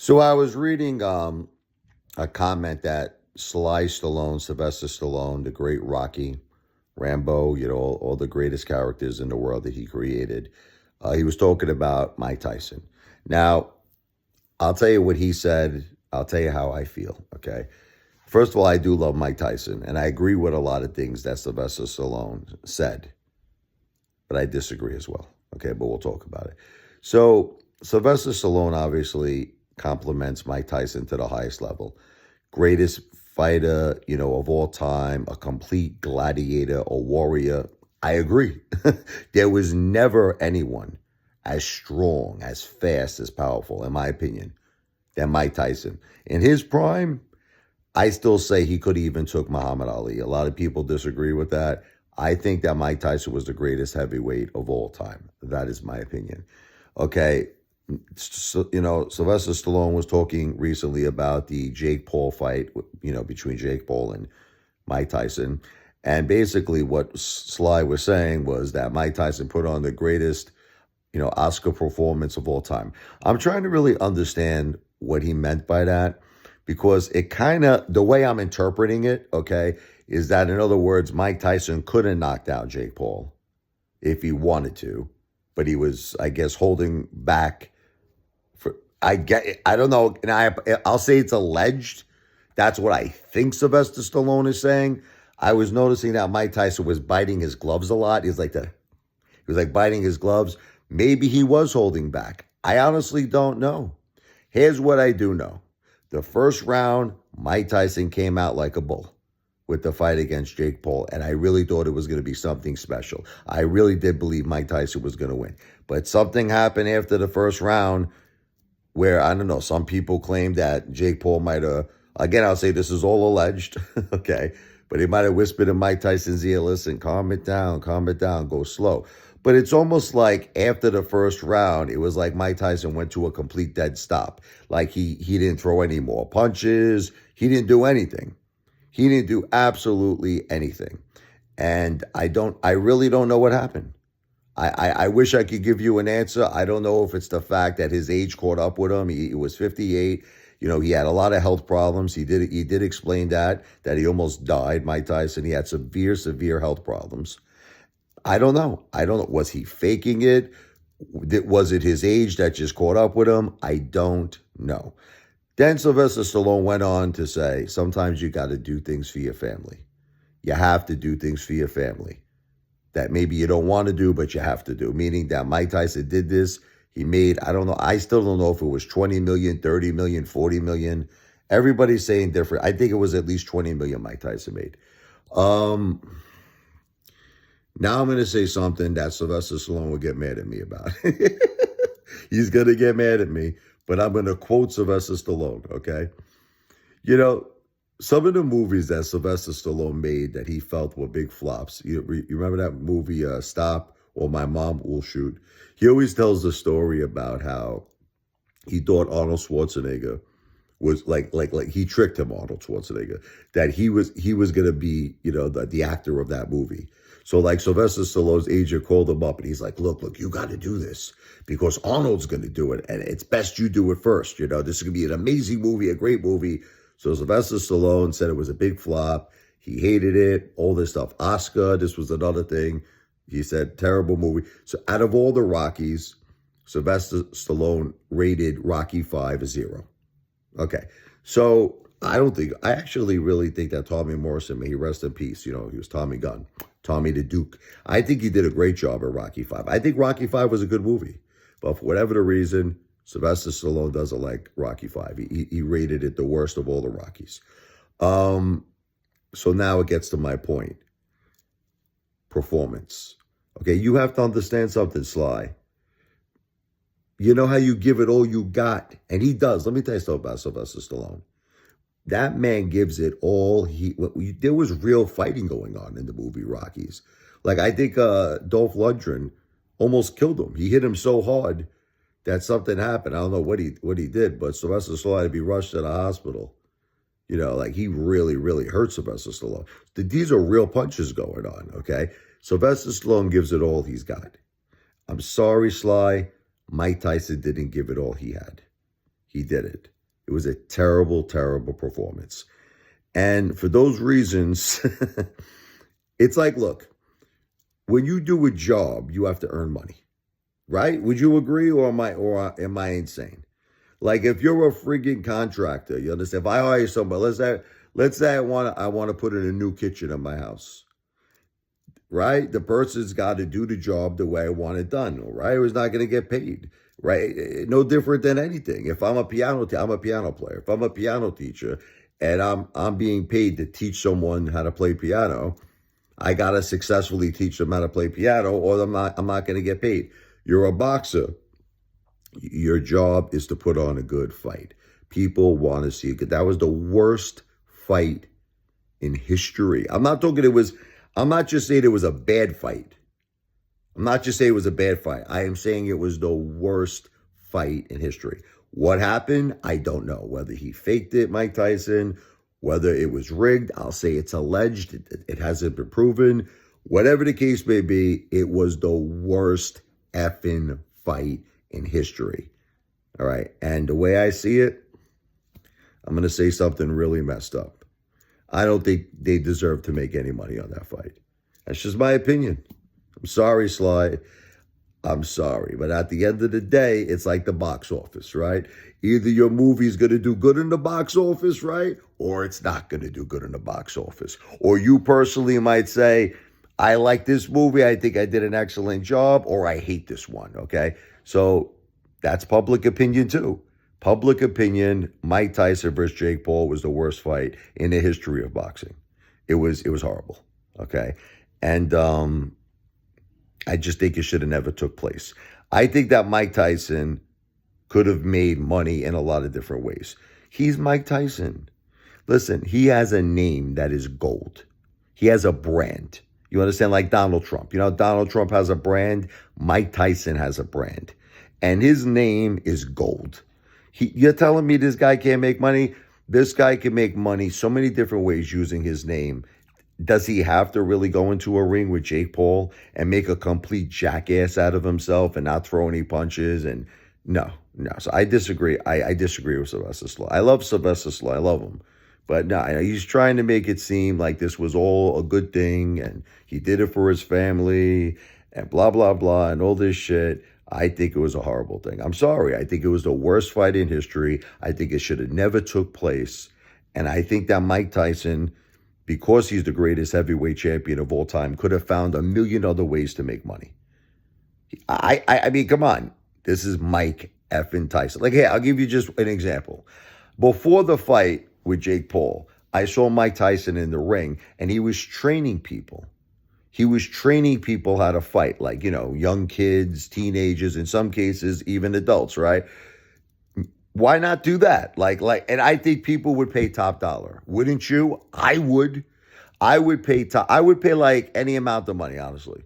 So I was reading a comment that Sylvester Stallone, the great Rocky, Rambo, all the greatest characters in the world that he created, he was talking about Mike Tyson. Now, I'll tell you what he said. I'll tell you how I feel, okay? First of all, I do love Mike Tyson, and I agree with a lot of things that Sylvester Stallone said, but I disagree as well, okay? But we'll talk about it. So, Sylvester Stallone obviously compliments Mike Tyson to the highest level. Greatest fighter, of all time, a complete gladiator, a warrior. I agree. There was never anyone as strong, as fast, as powerful, in my opinion, than Mike Tyson. In his prime, I still say he could have even took Muhammad Ali. A lot of people disagree with that. I think that Mike Tyson was the greatest heavyweight of all time. That is my opinion. Okay, so, Sylvester Stallone was talking recently about the Jake Paul fight, between Jake Paul and Mike Tyson. And basically what Sly was saying was that Mike Tyson put on the greatest, Oscar performance of all time. I'm trying to really understand what he meant by that, because it kind of, the way I'm interpreting it, okay, is that, in other words, Mike Tyson could have knocked out Jake Paul if he wanted to, but he was, I guess, holding back. I don't know, and I'll say it's alleged. That's what I think Sylvester Stallone is saying. I was noticing that Mike Tyson was biting his gloves a lot. He was like biting his gloves. Maybe he was holding back. I honestly don't know. Here's what I do know. The first round, Mike Tyson came out like a bull with the fight against Jake Paul, and I really thought it was going to be something special. I really did believe Mike Tyson was going to win. But something happened after the first round where, I don't know, some people claim that Jake Paul might have, again, I'll say this is all alleged, okay, but he might have whispered in Mike Tyson's ear, listen, calm it down, go slow. But it's almost like after the first round, it was like Mike Tyson went to a complete dead stop. Like he didn't throw any more punches. He didn't do anything. He didn't do absolutely anything. And I really don't know what happened. I wish I could give you an answer. I don't know if it's the fact that his age caught up with him. He was 58. He had a lot of health problems. He did explain that he almost died, Mike Tyson. He had severe health problems. I don't know. Was he faking it? Was it his age that just caught up with him? I don't know. Then Sylvester Stallone went on to say, sometimes you got to do things for your family. You have to do things for your family that maybe you don't want to do, but you have to do. Meaning that Mike Tyson did this. He made, I don't know, I still don't know if it was 20 million, 30 million, 40 million. Everybody's saying different. I think it was at least 20 million Mike Tyson made. Now I'm going to say something that Sylvester Stallone will get mad at me about. He's going to get mad at me, but I'm going to quote Sylvester Stallone, okay? Some of the movies that Sylvester Stallone made that he felt were big flops. You remember that movie, Stop, or My Mom Will Shoot? He always tells the story about how he thought Arnold Schwarzenegger was like he tricked him, Arnold Schwarzenegger, that he was going to be, the actor of that movie. So like Sylvester Stallone's agent called him up and he's like, look, you got to do this because Arnold's going to do it. And it's best you do it first. This is going to be an amazing movie, a great movie. So Sylvester Stallone said it was a big flop. He hated it, all this stuff. Oscar, this was another thing. He said, terrible movie. So out of all the Rockies, Sylvester Stallone rated Rocky 5 a 0. Okay. So I actually really think that Tommy Morrison, may he rest in peace, he was Tommy Gunn, Tommy the Duke. I think he did a great job at Rocky 5. I think Rocky 5 was a good movie. But for whatever the reason, Sylvester Stallone doesn't like Rocky 5. He rated it the worst of all the Rockies. So now it gets to my point. Performance. Okay, you have to understand something, Sly. You know how you give it all you got? And he does. Let me tell you something about Sylvester Stallone. That man gives it all. There was real fighting going on in the movie Rockies. Like, I think Dolph Lundgren almost killed him. He hit him so hard that something happened. I don't know what he did, but Sylvester Stallone had to be rushed to the hospital. He really hurt Sylvester Stallone. These are real punches going on, okay? Sylvester Stallone gives it all he's got. I'm sorry, Sly. Mike Tyson didn't give it all he had. he did it. It was a terrible, terrible performance. And for those reasons, it's like, look, when you do a job, you have to earn money, right? Would you agree, or am I insane? Like, if you're a friggin' contractor, you understand? If I hire somebody, let's say I want to put in a new kitchen in my house, right? The person's got to do the job the way I want it done, right? Or it's not going to get paid, right? No different than anything. If I'm a I'm a piano player. If I'm a piano teacher and I'm being paid to teach someone how to play piano, I got to successfully teach them how to play piano, or I'm not going to get paid. You're a boxer. Your job is to put on a good fight. People want to see it. That was the worst fight in history. I'm not just saying it was a bad fight. I'm not just saying it was a bad fight. I am saying it was the worst fight in history. What happened? I don't know. Whether he faked it, Mike Tyson, whether it was rigged, I'll say it's alleged. It hasn't been proven. Whatever the case may be, it was the worst effing fight in history. All right. And the way I see it, I'm going to say something really messed up. I don't think they deserve to make any money on that fight. That's just my opinion. I'm sorry, Sly. I'm sorry. But at the end of the day, it's like the box office, right? Either your movie's going to do good in the box office, right? Or it's not going to do good in the box office. Or you personally might say, I like this movie. I think I did an excellent job. Or I hate this one, okay? So that's public opinion too. Public opinion, Mike Tyson versus Jake Paul was the worst fight in the history of boxing. It was horrible, okay? And I just think it should have never took place. I think that Mike Tyson could have made money in a lot of different ways. He's Mike Tyson. Listen, he has a name that is gold. He has a brand. You understand? Like Donald Trump. You know, Donald Trump has a brand. Mike Tyson has a brand. And his name is gold. You're telling me this guy can't make money? This guy can make money so many different ways using his name. Does he have to really go into a ring with Jake Paul and make a complete jackass out of himself and not throw any punches? And no. So I disagree. I disagree with Sylvester Stallone. I love Sylvester Stallone. I love him. But no, he's trying to make it seem like this was all a good thing and he did it for his family and blah, blah, blah, and all this shit. I think it was a horrible thing. I'm sorry. I think it was the worst fight in history. I think it should have never took place. And I think that Mike Tyson, because he's the greatest heavyweight champion of all time, could have found a million other ways to make money. I mean, come on. This is Mike effing Tyson. Like, hey, I'll give you just an example. Before the fight with Jake Paul, I saw Mike Tyson in the ring, and he was training people. He was training people how to fight, like, you know, young kids, teenagers, in some cases, even adults, right? Why not do that? And I think people would pay top dollar. Wouldn't you? I would. I would pay like any amount of money, honestly,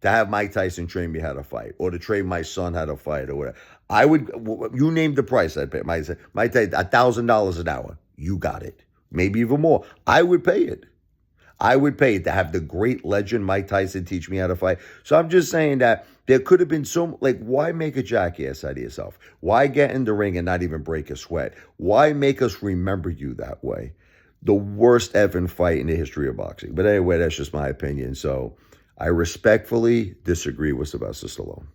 to have Mike Tyson train me how to fight, or to train my son how to fight, or whatever. I would. You name the price I'd pay. Mike Tyson, $1,000 an hour. You got it. Maybe even more. I would pay it. I would pay it to have the great legend Mike Tyson teach me how to fight. So I'm just saying that there could have been why make a jackass out of yourself? Why get in the ring and not even break a sweat? Why make us remember you that way? The worst effing fight in the history of boxing. But anyway, that's just my opinion. So I respectfully disagree with Sylvester Stallone.